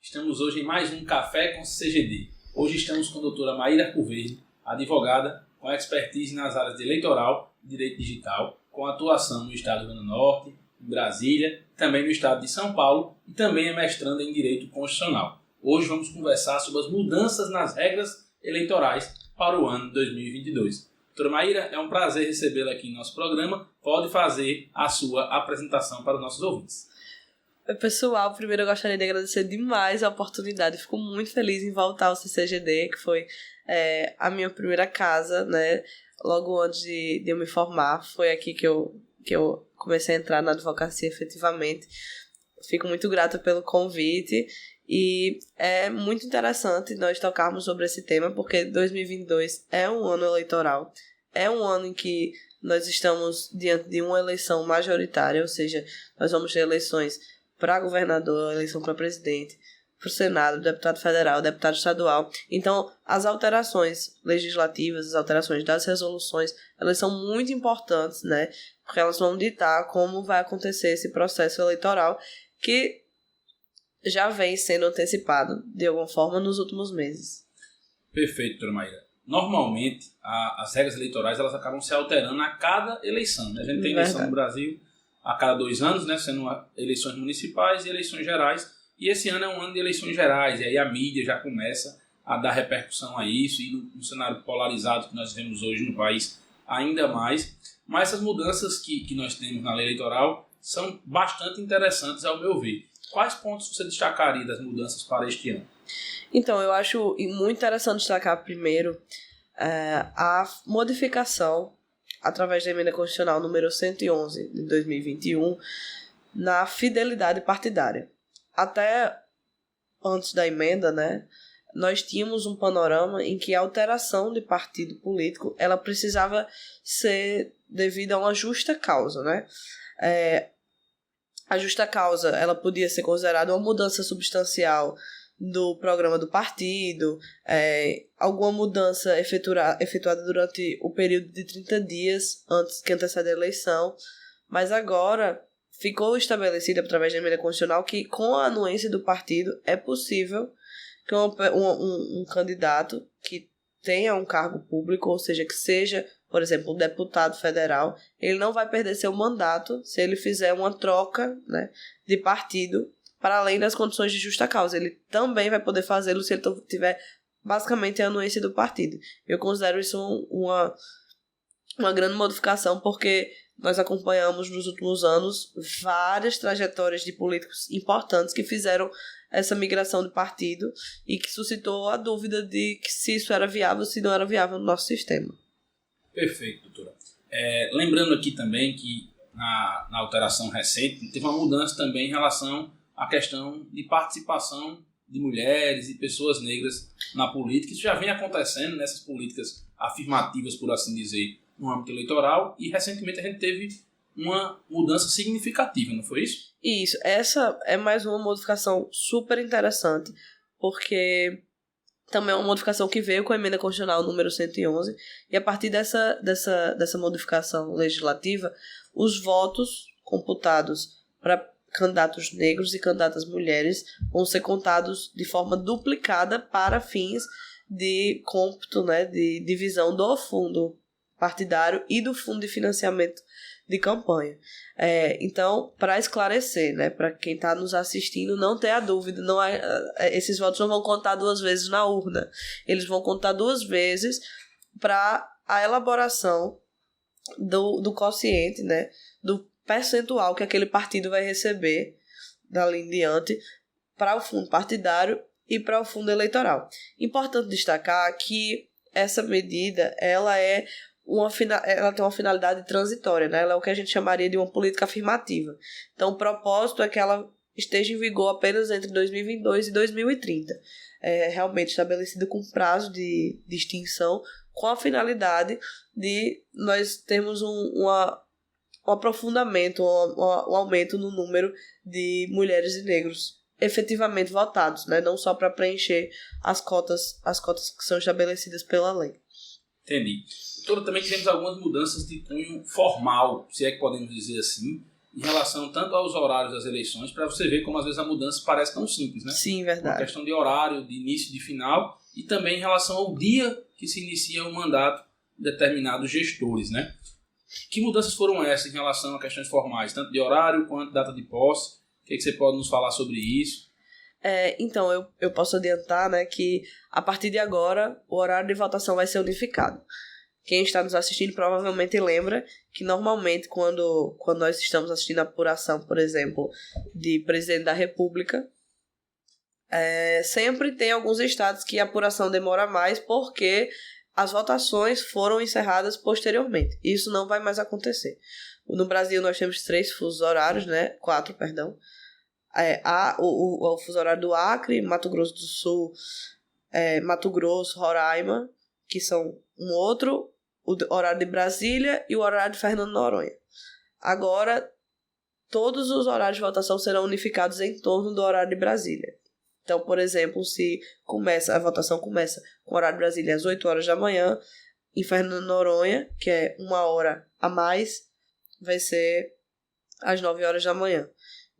Estamos hoje em mais um Café com CGD. Hoje estamos com a doutora Maíra Arcoverde, advogada com expertise nas áreas de eleitoral e direito digital, com atuação no estado do Rio Grande do Norte, em Brasília, também no estado de São Paulo e também é mestranda em direito constitucional. Hoje vamos conversar sobre as mudanças nas regras eleitorais para o ano 2022. Doutora Maíra, é um prazer recebê-la aqui no nosso programa. Pode fazer a sua apresentação para os nossos ouvintes. Oi, pessoal, primeiro eu gostaria de agradecer demais a oportunidade. Fico muito feliz em voltar ao CCGD, que foi a minha primeira casa, né? Logo antes de eu me formar, foi aqui que eu comecei a entrar na advocacia efetivamente. Fico muito grata pelo convite e é muito interessante nós tocarmos sobre esse tema, porque 2022 é um ano eleitoral, é um ano em que nós estamos diante de uma eleição majoritária, ou seja, nós vamos ter eleições para governador, eleição para presidente, para o Senado, deputado federal, deputado estadual. Então, as alterações legislativas, as alterações das resoluções, elas são muito importantes, né? Porque elas vão ditar como vai acontecer esse processo eleitoral que já vem sendo antecipado, de alguma forma, nos últimos meses. Perfeito, doutora Maíra. Normalmente, as regras eleitorais elas acabam se alterando a cada eleição, né? A gente tem eleição no Brasil a cada 2 anos, né, sendo eleições municipais e eleições gerais, e esse ano é um ano de eleições gerais, e aí a mídia já começa a dar repercussão a isso, e no cenário polarizado que nós vemos hoje no país, ainda mais. Mas essas mudanças que nós temos na lei eleitoral são bastante interessantes, ao meu ver. Quais pontos você destacaria das mudanças para este ano? Então, eu acho muito interessante destacar primeiro a modificação através da emenda constitucional número 111 de 2021, na fidelidade partidária. Até antes da emenda, né, nós tínhamos um panorama em que a alteração de partido político ela precisava ser devida a uma justa causa, né? A justa causa ela podia ser considerada uma mudança substancial do programa do partido, alguma mudança efetuada durante o período de 30 dias antes que antecede a eleição, mas agora ficou estabelecido através da emenda constitucional que com a anuência do partido é possível que um candidato que tenha um cargo público, ou seja, que seja, por exemplo, um deputado federal, ele não vai perder seu mandato se ele fizer uma troca, né, de partido para além das condições de justa causa. Ele também vai poder fazê-lo se ele tiver basicamente a anuência do partido. Eu considero isso uma grande modificação, porque nós acompanhamos nos últimos anos várias trajetórias de políticos importantes que fizeram essa migração de partido e que suscitou a dúvida de que se isso era viável ou se não era viável no nosso sistema. Perfeito, doutora. Lembrando aqui também que na alteração recente teve uma mudança também em relação a questão de participação de mulheres e pessoas negras na política. Isso já vem acontecendo nessas políticas afirmativas, por assim dizer, no âmbito eleitoral, e recentemente a gente teve uma mudança significativa, não foi isso? Isso, essa é mais uma modificação super interessante, porque também é uma modificação que veio com a emenda constitucional número 111, e a partir dessa modificação legislativa, os votos computados para candidatos negros e candidatas mulheres vão ser contados de forma duplicada para fins de cômputo, né, de divisão do fundo partidário e do fundo de financiamento de campanha. Então, para esclarecer, né, para quem está nos assistindo, não ter a dúvida, esses votos não vão contar 2 vezes na urna, eles vão contar 2 vezes para a elaboração do quociente, né, do percentual que aquele partido vai receber dali em diante para o fundo partidário e para o fundo eleitoral. Importante destacar que essa medida ela tem uma finalidade transitória, né? Ela é o que a gente chamaria de uma política afirmativa. Então, o propósito é que ela esteja em vigor apenas entre 2022 e 2030. É realmente estabelecido com prazo de extinção, com a finalidade de nós termos um aprofundamento, um aumento no número de mulheres e negros efetivamente votados, né? Não só para preencher as cotas que são estabelecidas pela lei. Entendi. Doutora, também tivemos algumas mudanças de cunho formal, se é que podemos dizer assim, em relação tanto aos horários das eleições, para você ver como às vezes a mudança parece tão simples, né? Sim, verdade. Uma questão de horário, de início e de final, e também em relação ao dia que se inicia o mandato de determinados gestores, né? Que mudanças foram essas em relação a questões formais, tanto de horário quanto de data de posse? O que você pode nos falar sobre isso? Então, eu posso adiantar, né, que a partir de agora o horário de votação vai ser unificado. Quem está nos assistindo provavelmente lembra que normalmente quando nós estamos assistindo a apuração, por exemplo, de presidente da República, sempre tem alguns estados que a apuração demora mais porque as votações foram encerradas posteriormente. Isso não vai mais acontecer. No Brasil nós temos 3 fusos horários, né? 4, perdão. O fuso horário do Acre, Mato Grosso do Sul, Mato Grosso, Roraima, que são um outro, o horário de Brasília e o horário de Fernando Noronha. Agora, todos os horários de votação serão unificados em torno do horário de Brasília. Então, por exemplo, se a votação começa com o horário de Brasília às 8 horas da manhã, em Fernando Noronha, que é 1 hora a mais, vai ser às 9 horas da manhã.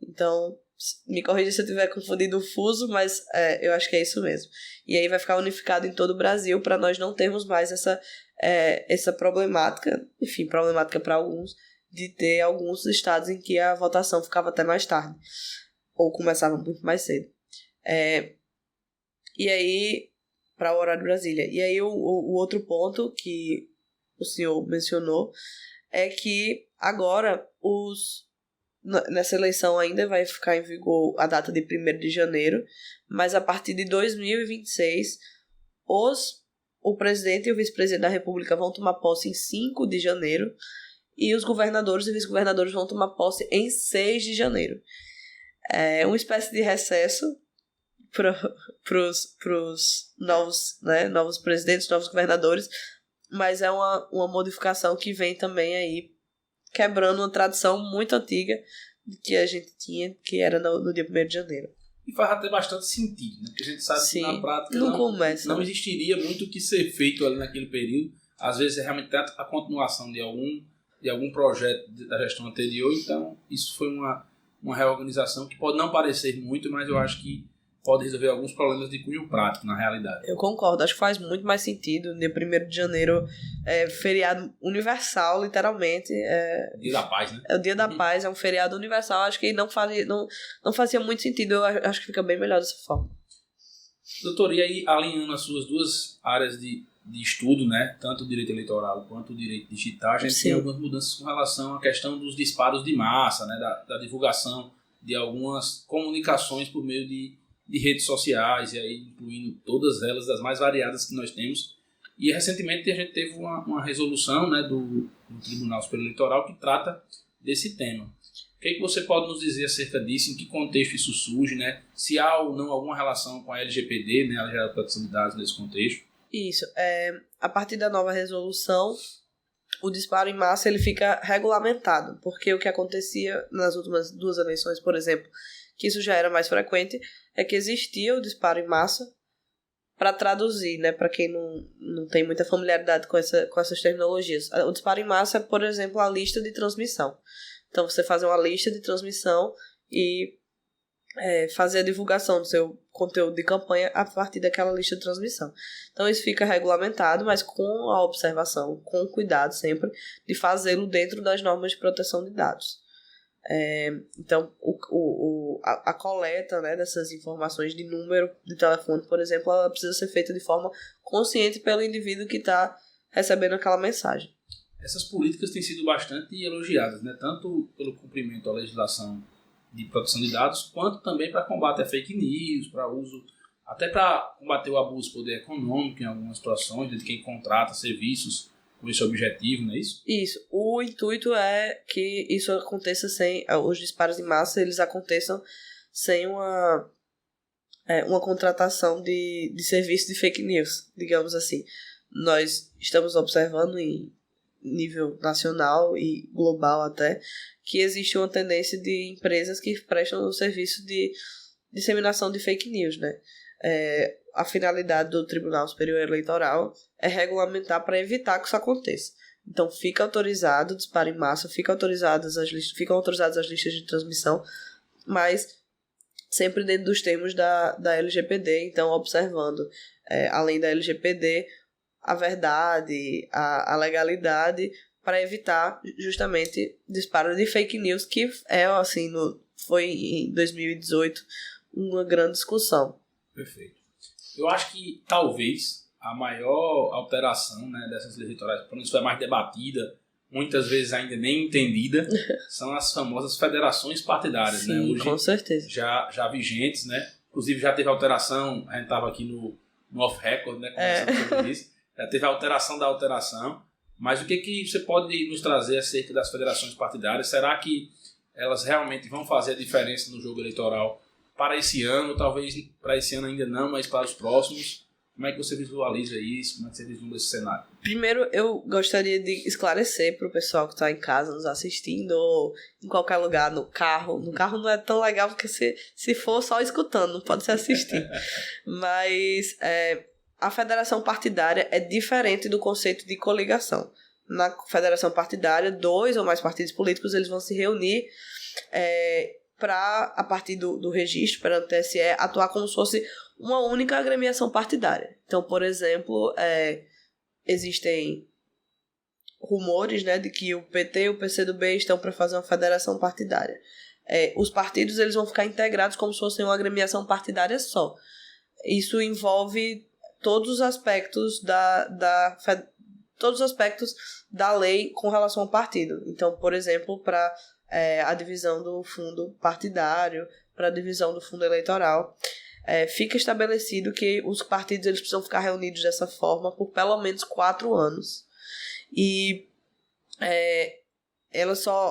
Então, me corrija se eu tiver confundido o fuso, mas eu acho que é isso mesmo. E aí vai ficar unificado em todo o Brasil para nós não termos mais essa problemática, enfim, problemática para alguns, de ter alguns estados em que a votação ficava até mais tarde, ou começava muito mais cedo. E aí, para o horário de Brasília. E aí, o outro ponto que o senhor mencionou é que agora nessa eleição ainda vai ficar em vigor a data de 1º de janeiro, mas a partir de 2026, o presidente e o vice-presidente da República vão tomar posse em 5 de janeiro e os governadores e vice-governadores vão tomar posse em 6 de janeiro. É uma espécie de recesso para os novos presidentes, novos governadores, mas é uma modificação que vem também aí quebrando uma tradição muito antiga que a gente tinha, que era no dia 1º de janeiro. E faz até bastante sentido, né? Porque a gente sabe que na prática não existiria muito o que ser feito ali naquele período. Às vezes é realmente a continuação de algum projeto da gestão anterior, então isso foi uma reorganização que pode não parecer muito, mas eu acho que pode resolver alguns problemas de cunho prático, na realidade. Eu concordo, acho que faz muito mais sentido. Dia 1º de janeiro é feriado universal, literalmente. Dia da Paz, né? É o Dia da Paz, é um feriado universal. Acho que não fazia muito sentido. Eu acho que fica bem melhor dessa forma. Doutor, e aí, alinhando as suas duas áreas de estudo, né, tanto o direito eleitoral quanto o direito digital, a gente tem algumas mudanças com relação à questão dos disparos de massa, né, da divulgação de algumas comunicações por meio de redes sociais, e aí incluindo todas elas, das mais variadas que nós temos. E recentemente a gente teve uma resolução, né, do Tribunal Superior Eleitoral que trata desse tema. O que você pode nos dizer acerca disso? Em que contexto isso surge? Né? Se há ou não alguma relação com a LGPD, né, a Lei Geral de Proteção de Dados, nesse contexto? Isso. A partir da nova resolução, o disparo em massa ele fica regulamentado, porque o que acontecia nas últimas 2 eleições, por exemplo, que isso já era mais frequente, é que existia o disparo em massa para traduzir, né, para quem não tem muita familiaridade com essas terminologias. O disparo em massa é, por exemplo, a lista de transmissão. Então, você fazer uma lista de transmissão e fazer a divulgação do seu conteúdo de campanha a partir daquela lista de transmissão. Então, isso fica regulamentado, mas com a observação, com o cuidado sempre de fazê-lo dentro das normas de proteção de dados. Então, a coleta, né, dessas informações de número de telefone, por exemplo, ela precisa ser feita de forma consciente pelo indivíduo que está recebendo aquela mensagem. Essas políticas têm sido bastante elogiadas, né, tanto pelo cumprimento da legislação de proteção de dados, quanto também para combate a fake news, para uso, até para combater o abuso de poder econômico em algumas situações, de quem contrata serviços com esse objetivo, não é isso? Isso. O intuito é que isso aconteça sem... Os disparos em massa, eles aconteçam sem uma contratação de serviço de fake news, digamos assim. Nós estamos observando em nível nacional e global até, que existe uma tendência de empresas que prestam o serviço de disseminação de fake news, né? A finalidade do Tribunal Superior Eleitoral é regulamentar para evitar que isso aconteça. Então fica autorizado, disparo em massa, ficam autorizadas as listas de transmissão, mas sempre dentro dos termos da LGPD, então observando, além da LGPD, a verdade, a legalidade, para evitar justamente disparo de fake news, que assim, foi em 2018 uma grande discussão. Perfeito. Eu acho que talvez a maior alteração, né, dessas leis eleitorais, por isso é mais debatida, muitas vezes ainda nem entendida, são as famosas federações partidárias. Sim, né? Hoje, com certeza. Já vigentes, né? Inclusive já teve alteração, a gente estava aqui no off-record, né, conversando sobre isso, já teve a alteração da alteração, mas o que você pode nos trazer acerca das federações partidárias? Será que elas realmente vão fazer a diferença no jogo eleitoral para esse ano? Talvez para esse ano ainda não, mas para os próximos. Como é que você visualiza isso? Como é que você vislumbra esse cenário? Primeiro, eu gostaria de esclarecer para o pessoal que está em casa nos assistindo, ou em qualquer lugar, no carro. No carro não é tão legal, porque se for só escutando, não pode se assistir. Mas a federação partidária é diferente do conceito de coligação. Na federação partidária, 2 ou mais partidos políticos eles vão se reunir para, a partir do registro perante o TSE, atuar como se fosse uma única agremiação partidária. Então, por exemplo, existem rumores, né, de que o PT e o PCdoB estão para fazer uma federação partidária. Os partidos eles vão ficar integrados como se fosse uma agremiação partidária só. Isso envolve todos os aspectos todos os aspectos da lei com relação ao partido. Então, por exemplo, para a divisão do fundo partidário, para a divisão do fundo eleitoral, fica estabelecido que os partidos eles precisam ficar reunidos dessa forma por pelo menos 4 anos. E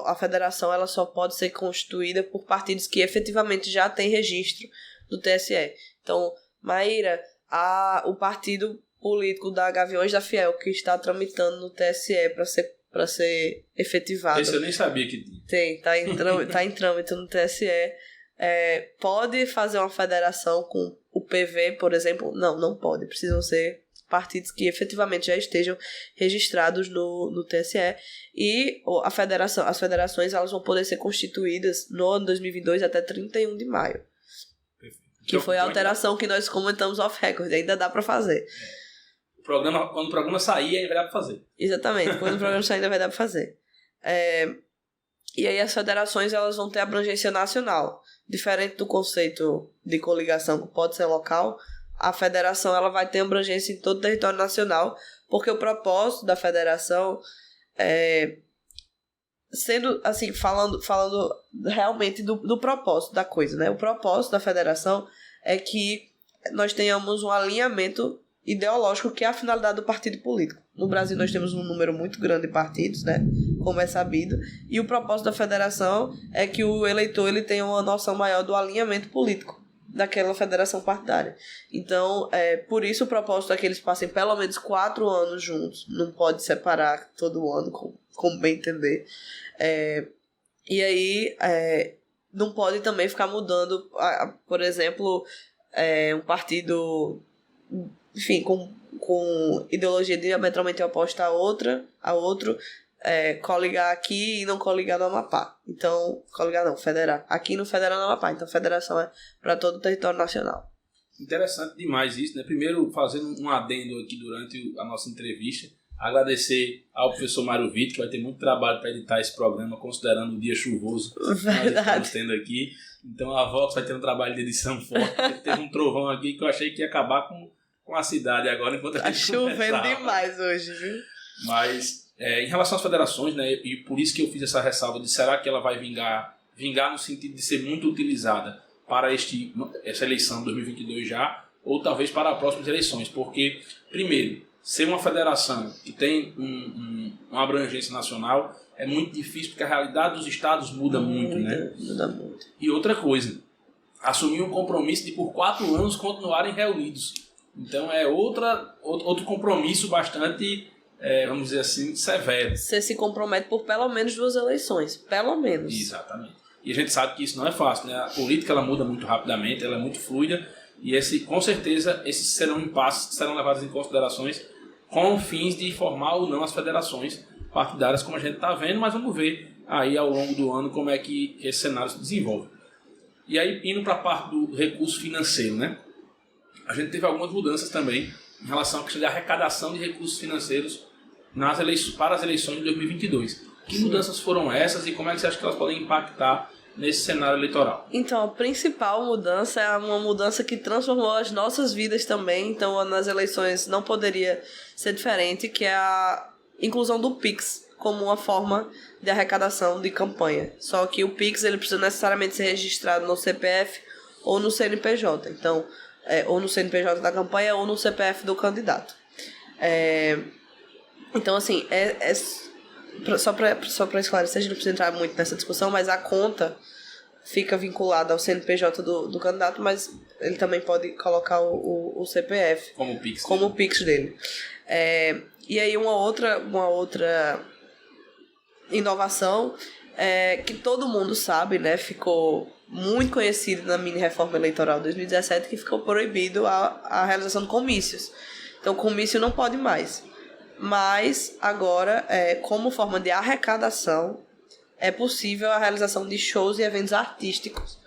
a federação ela só pode ser constituída por partidos que efetivamente já têm registro do TSE. Então, Maíra, o partido político da Gaviões da Fiel, que está tramitando no TSE para ser efetivado. Esse eu nem sabia que tinha. Tá em trâmite no TSE. Pode fazer uma federação com o PV, por exemplo? Não pode. Precisam ser partidos que efetivamente já estejam registrados no TSE. E as federações elas vão poder ser constituídas no ano 2022 até 31 de maio. Que foi a alteração que nós comentamos off-record. Ainda dá para fazer. Quando o programa sair, ainda vai dar para fazer. Exatamente. Quando o programa sair, ainda vai dar para fazer. E aí as federações elas vão ter abrangência nacional. Diferente do conceito de coligação que pode ser local, a federação ela vai ter abrangência em todo o território nacional, porque o propósito da federação sendo assim, falando realmente do propósito da coisa, né? O propósito da federação é que nós tenhamos um alinhamento ideológico, que é a finalidade do partido político. No Brasil nós temos um número muito grande de partidos, né, como é sabido, e o propósito da federação é que o eleitor ele tenha uma noção maior do alinhamento político daquela federação partidária. Então, por isso o propósito é que eles passem pelo menos 4 anos juntos, não pode separar todo ano, como bem entender. E aí, não pode também ficar mudando, por exemplo, um partido, enfim, com ideologia diametralmente oposta a outro, coligar aqui e não coligar no Amapá. Então, coligar não, federar. Aqui não federa no Amapá, então federação é para todo o território nacional. Interessante demais isso, né? Primeiro, fazendo um adendo aqui durante a nossa entrevista, agradecer ao professor Mário Vitor, que vai ter muito trabalho para editar esse programa, considerando o dia chuvoso que nós estamos tendo aqui. Então a Vox vai ter um trabalho de edição forte, porque teve um trovão aqui que eu achei que ia acabar com a cidade agora, enquanto a gente chovendo demais hoje, viu? Mas, em relação às federações, né, e por isso que eu fiz essa ressalva de será que ela vai vingar no sentido de ser muito utilizada para essa eleição de 2022 já, ou talvez para as próximas eleições, porque, primeiro, ser uma federação que tem uma abrangência nacional é muito difícil, porque a realidade dos estados muda muito, né? Muda muito. E outra coisa, assumir um compromisso de por 4 anos continuarem reunidos. Então é outro compromisso bastante, vamos dizer assim, severo. Você se compromete por pelo menos 2 eleições. Pelo menos. Exatamente. E a gente sabe que isso não é fácil, né? A política ela muda muito rapidamente, ela é muito fluida, e com certeza esses serão impasses que serão levados em considerações com fins de formar ou não as federações partidárias, como a gente está vendo, mas vamos ver aí ao longo do ano como é que esse cenário se desenvolve. E aí, indo para a parte do recurso financeiro, né? A gente teve algumas mudanças também em relação à questão de arrecadação de recursos financeiros para as eleições de 2022. Que mudanças foram essas e como é que você acha que elas podem impactar nesse cenário eleitoral? Então, a principal mudança é uma mudança que transformou as nossas vidas também. Então, nas eleições não poderia ser diferente, que é a inclusão do Pix como uma forma de arrecadação de campanha. Só que o Pix ele precisa necessariamente ser registrado no CPF ou no CNPJ. Então, ou no CNPJ da campanha ou no CPF do candidato. Então, assim, só para esclarecer, a gente não precisa entrar muito nessa discussão, mas a conta fica vinculada ao CNPJ do candidato, mas ele também pode colocar o CPF como o Pix dele. E aí uma outra inovação que todo mundo sabe, né, ficou muito conhecido na mini reforma eleitoral de 2017, que ficou proibido a realização de comícios. Então, comício não pode mais. Mas, agora, como forma de arrecadação, é possível a realização de shows e eventos artísticos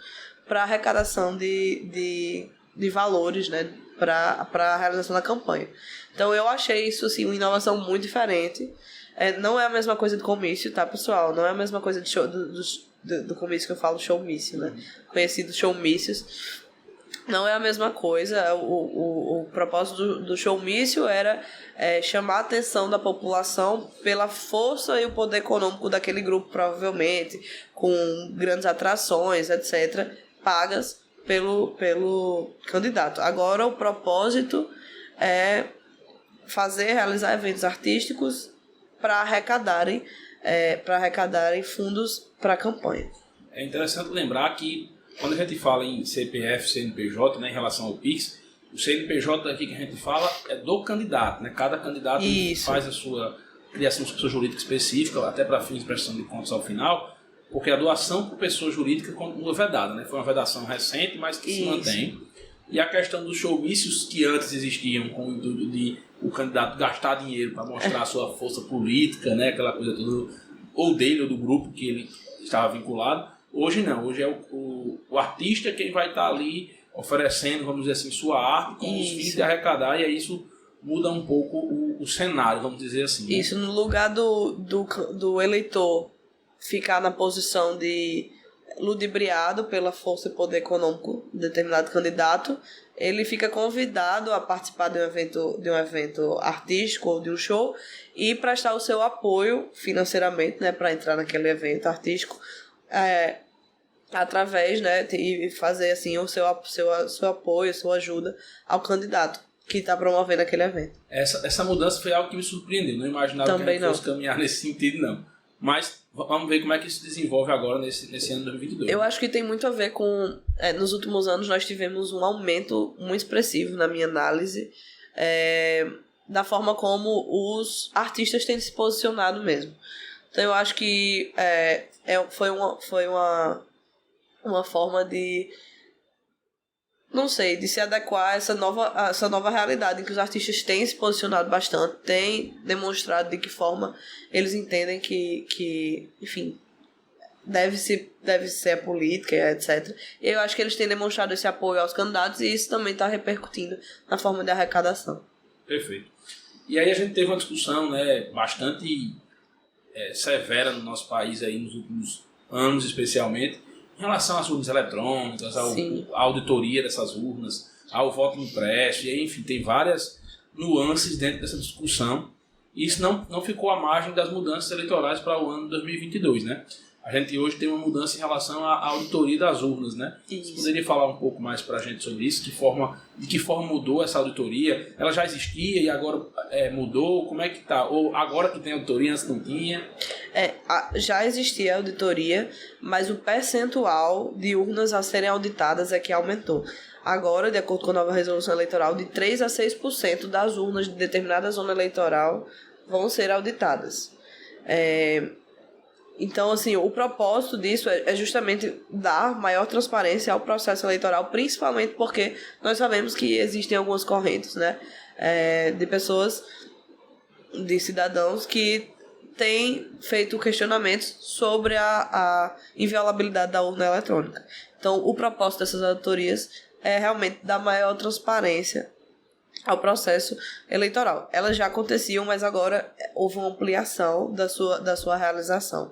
para arrecadação de valores, né, para a realização da campanha. Então, eu achei isso assim, uma inovação muito diferente. Não é a mesma coisa do comício, tá, pessoal? Não é a mesma coisa de show, do comício que eu falo, showmício, né? Conhecido showmícios. Não é a mesma coisa. O propósito do showmício era chamar a atenção da população pela força e o poder econômico daquele grupo, provavelmente, com grandes atrações, etc., pagas pelo candidato. Agora, o propósito é realizar eventos artísticos para arrecadarem fundos para a campanha. É interessante lembrar que quando a gente fala em CPF, CNPJ, né, em relação ao PIX, o CNPJ aqui que a gente fala é do candidato, né? Cada candidato faz a sua criação de pessoa jurídica específica, até para fins de prestação de contas ao final, porque a doação por pessoa jurídica continua vedada, né? Foi uma vedação recente, mas que se mantém. E a questão dos showmícios que antes existiam com o intuito de o candidato gastar dinheiro para mostrar a sua força política, né? Aquela coisa toda, ou dele ou do grupo que ele estava vinculado. Hoje não, hoje é o artista quem vai estar ali oferecendo, vamos dizer assim, sua arte com os fins de arrecadar, e aí isso muda um pouco o cenário, vamos dizer assim. Né? Isso, no lugar do eleitor ficar na posição de ludibriado pela força e poder econômico de determinado candidato, ele fica convidado a participar de um evento artístico ou de um show e prestar o seu apoio financeiramente, né, para entrar naquele evento artístico, através, né, e fazer assim o seu apoio, sua ajuda ao candidato que está promovendo aquele evento. Essa mudança foi algo que me surpreendeu, não imaginava também que a gente fosse caminhar nesse sentido, não. Mas vamos ver como é que isso se desenvolve agora nesse ano de 2022. Eu acho que tem muito a ver com... nos últimos anos nós tivemos um aumento muito expressivo, na minha análise, da forma como os artistas têm se posicionado mesmo. Então eu acho que foi uma forma de... não sei, de se adequar a essa nova realidade em que os artistas têm se posicionado bastante, têm demonstrado de que forma eles entendem que enfim, deve ser a política, etc. E eu acho que eles têm demonstrado esse apoio aos candidatos e isso também está repercutindo na forma de arrecadação. Perfeito. E aí a gente teve uma discussão, né, bastante severa no nosso país aí nos últimos anos, especialmente, em relação às urnas eletrônicas, à auditoria dessas urnas, ao voto impresso, e aí, enfim, tem várias nuances dentro dessa discussão. E isso não ficou à margem das mudanças eleitorais para o ano de 2022, né? A gente hoje tem uma mudança em relação à auditoria das urnas, né? Isso. Você poderia falar um pouco mais para a gente sobre isso? De que forma mudou essa auditoria? Ela já existia e agora mudou? Como é que está? Ou agora que tem auditoria, antes não tinha? Já existia auditoria, mas o percentual de urnas a serem auditadas é que aumentou. Agora, de acordo com a nova resolução eleitoral, de 3% a 6% das urnas de determinada zona eleitoral vão ser auditadas. Então, assim, o propósito disso é justamente dar maior transparência ao processo eleitoral, principalmente porque nós sabemos que existem algumas correntes, né, de pessoas, de cidadãos que tem feito questionamentos sobre a inviolabilidade da urna eletrônica. Então, o propósito dessas auditorias é realmente dar maior transparência ao processo eleitoral. Elas já aconteciam, mas agora houve uma ampliação da sua realização.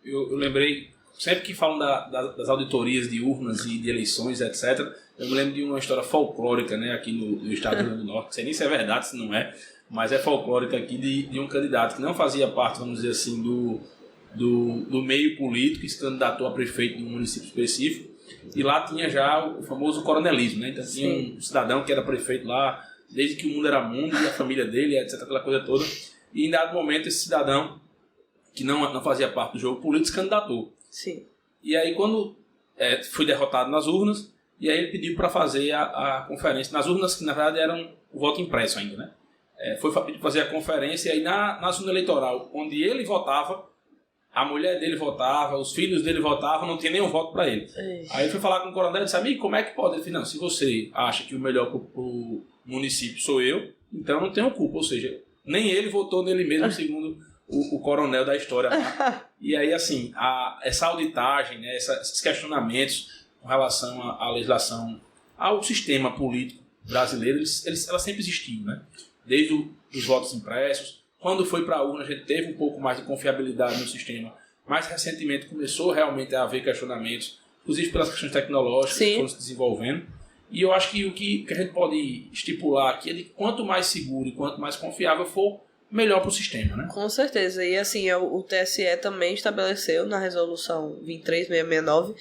Eu lembrei, sempre que falam das auditorias de urnas e de eleições, etc., eu me lembro de uma história folclórica, né, aqui no estado do Rio Grande do Norte, não sei nem se é verdade, se não é, mas é folclórica aqui de um candidato que não fazia parte, vamos dizer assim, do meio político, que se candidatou a prefeito de um município específico, e lá tinha já o famoso coronelismo, né? Então tinha um cidadão que era prefeito lá, desde que o mundo era mundo, e a família dele, etc., aquela coisa toda, e em dado momento esse cidadão, que não fazia parte do jogo político, se candidatou. Sim. E aí quando foi derrotado nas urnas, e aí ele pediu para fazer a conferência, nas urnas que na verdade eram o voto impresso ainda, né? Foi fazer a conferência, e aí na zona eleitoral, onde ele votava, a mulher dele votava, os filhos dele votavam, não tinha nenhum voto para ele. Aí ele foi falar com o coronel e disse, amigo, como é que pode? Ele disse, não, se você acha que o melhor para o município sou eu, então não tenho culpa. Ou seja, nem ele votou nele mesmo, segundo o coronel da história lá. E aí, assim, essa auditagem, né, esses questionamentos com relação à legislação, ao sistema político brasileiro, ela sempre existiu, né? Desde os votos impressos. Quando foi para a urna, a gente teve um pouco mais de confiabilidade no sistema. Mais recentemente começou realmente a haver questionamentos, inclusive pelas questões tecnológicas que foram se desenvolvendo. E eu acho que o que a gente pode estipular aqui é de quanto mais seguro e quanto mais confiável for, melhor para o sistema, né? Com certeza. E assim, o TSE também estabeleceu na resolução 23669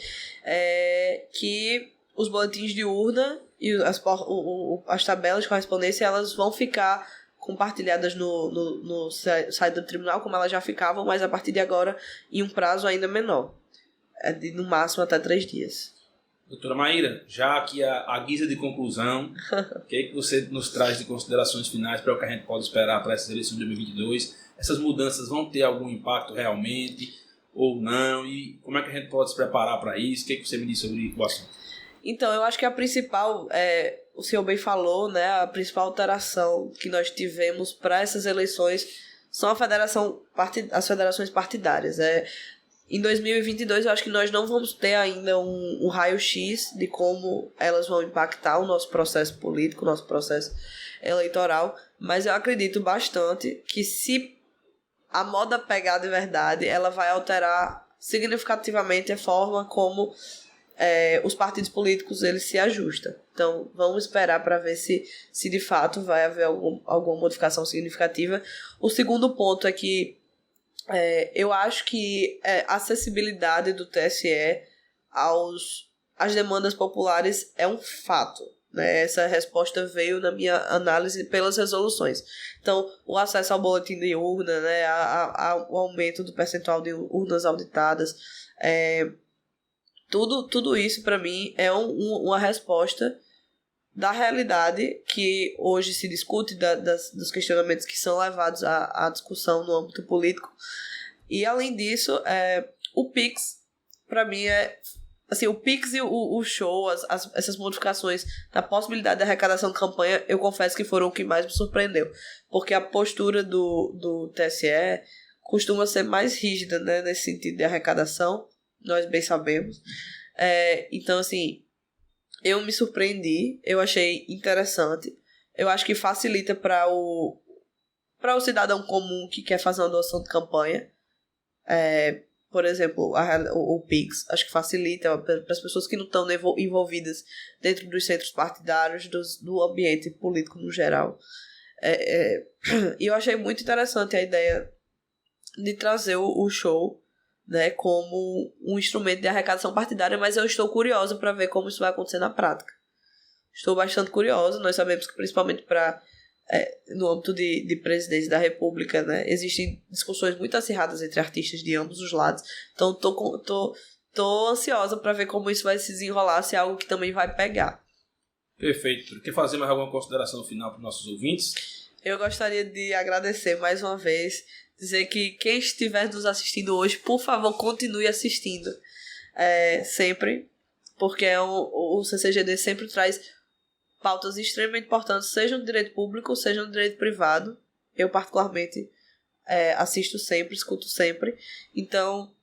que os boletins de urna e as tabelas de correspondência, elas vão ficar compartilhadas no site do tribunal, como elas já ficavam, mas a partir de agora em um prazo ainda menor. No máximo até 3 dias. Doutora Maíra, já aqui a guisa de conclusão, o que você nos traz de considerações finais para o que a gente pode esperar para essas eleições de 2022? Essas mudanças vão ter algum impacto realmente ou não? E como é que a gente pode se preparar para isso? O que você me diz sobre o assunto? Então, eu acho que a principal, o senhor bem falou, né, a principal alteração que nós tivemos para essas eleições são as federações partidárias. Em 2022, eu acho que nós não vamos ter ainda um raio-x de como elas vão impactar o nosso processo político, o nosso processo eleitoral, mas eu acredito bastante que se a moda pegar de verdade, ela vai alterar significativamente a forma como os partidos políticos eles se ajustam. Então, vamos esperar para ver se de fato vai haver alguma modificação significativa. O segundo ponto é que eu acho que a acessibilidade do TSE às demandas populares é um fato. Né? Essa resposta veio na minha análise pelas resoluções. Então, o acesso ao boletim de urna, né? O aumento do percentual de urnas auditadas, tudo isso, para mim, é uma resposta da realidade que hoje se discute, dos questionamentos que são levados à discussão no âmbito político. E, além disso, o PIX, para mim, assim, o PIX e o show, essas modificações da possibilidade de arrecadação de campanha, eu confesso que foram o que mais me surpreendeu. Porque a postura do TSE costuma ser mais rígida, né, nesse sentido de arrecadação, nós bem sabemos. Então, assim, eu me surpreendi, eu achei interessante. Eu acho que facilita para o cidadão comum que quer fazer uma doação de campanha. Por exemplo, o PIX, acho que facilita para as pessoas que não estão envolvidas dentro dos centros partidários, do ambiente político no geral. E eu achei muito interessante a ideia de trazer o show, né, como um instrumento de arrecadação partidária, mas eu estou curiosa para ver como isso vai acontecer na prática. Estou bastante curiosa. Nós sabemos que principalmente no âmbito de presidência da República, né, existem discussões muito acirradas entre artistas de ambos os lados. Então tô ansiosa para ver como isso vai se desenrolar, se é algo que também vai pegar. Perfeito. Quer fazer mais alguma consideração final para os nossos ouvintes? Eu gostaria de agradecer mais uma vez, dizer que quem estiver nos assistindo hoje, por favor, continue assistindo sempre, porque o CCGD sempre traz pautas extremamente importantes, seja no direito público, seja no direito privado. Eu, particularmente, assisto sempre, escuto sempre. Então,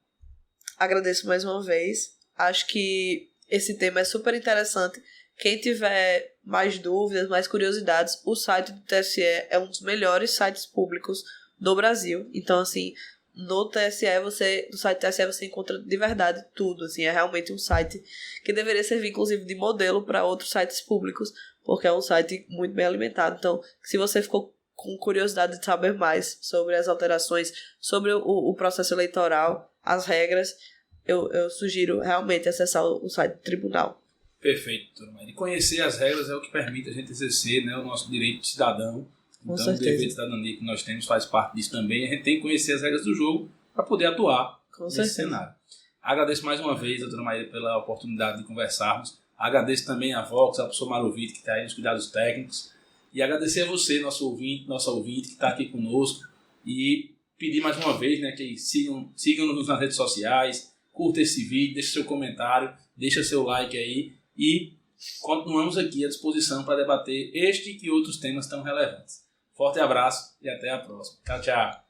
agradeço mais uma vez. Acho que esse tema é super interessante. Quem tiver mais dúvidas, mais curiosidades, o site do TSE é um dos melhores sites públicos do Brasil. Então, assim, no site do TSE você encontra de verdade tudo. Assim, é realmente um site que deveria servir, inclusive, de modelo para outros sites públicos, porque é um site muito bem alimentado. Então, se você ficou com curiosidade de saber mais sobre as alterações, sobre o processo eleitoral, as regras, eu sugiro realmente acessar o site do tribunal. Perfeito, doutora Maíra. E conhecer as regras é o que permite a gente exercer, né, o nosso direito de cidadão. Com Então, certeza. o dever de cidadania que nós temos faz parte disso também. A gente tem que conhecer as regras do jogo para poder atuar nesse cenário. Agradeço mais uma vez, doutora Maíra, pela oportunidade de conversarmos. Agradeço também a Vox, ao professor Marovito, que está aí nos cuidados técnicos. E agradecer a você, nossa ouvinte que está aqui conosco. E pedir mais uma vez, né, que sigam-nos nas redes sociais, curta esse vídeo, deixe seu comentário, deixa seu like aí. E continuamos aqui à disposição para debater este e outros temas tão relevantes. Forte abraço e até a próxima. Tchau, tchau.